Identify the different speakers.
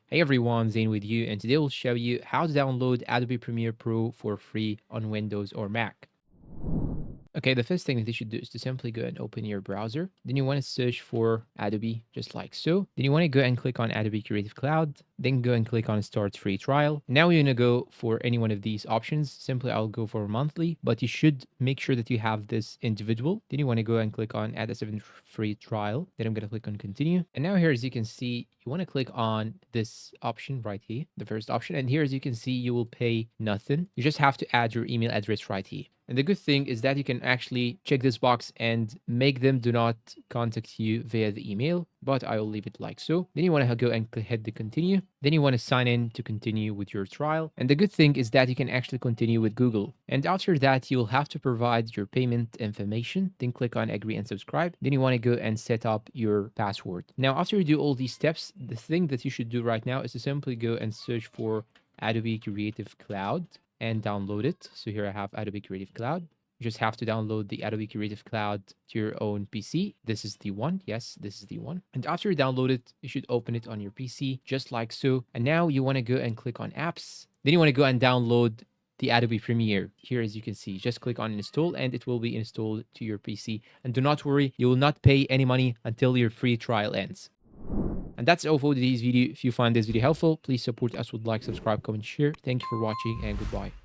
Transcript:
Speaker 1: Hey everyone, Zane with you, and today we'll show you how to download Adobe Premiere Pro for free on Windows or Mac. Okay, the first thing that you should do is to simply go and open your browser. Then you want to search for Adobe, just like so. Then you want to go and click on Adobe Creative Cloud. Then go and click on Start Free Trial. Now you're going to go for any one of these options. Simply, I'll go for monthly, but you should make sure that you have this individual. Then you want to go and click on Add a 7 free trial. Then I'm going to click on Continue. And now here, as you can see, you want to click on this option right here, the first option. And here, as you can see, you will pay nothing. You just have to add your email address right here. And the good thing is that you can actually check this box and make them do not contact you via the email, but I will leave it like so. Then you want to go and hit the continue. Then you want to sign in to continue with your trial. And the good thing is that you can actually continue with Google. And after that, you'll have to provide your payment information. Then click on agree and subscribe. Then you want to go and set up your password. Now, after you do all these steps, the thing that you should do right now is to simply go and search for Adobe Creative Cloud and download it. So here I have Adobe Creative Cloud. You just have to download the Adobe Creative Cloud to your own PC. This is the one. Yes, this is the one. And after you download it, you should open it on your PC just like so. And now you want to go and click on apps. Then you want to go and download the Adobe Premiere. Here, as you can see, just click on install and it will be installed to your PC. And do not worry, you will not pay any money until your free trial ends. And that's all for today's video. If you find this video helpful, please support us with like, subscribe, comment, share. Thank you for watching and goodbye.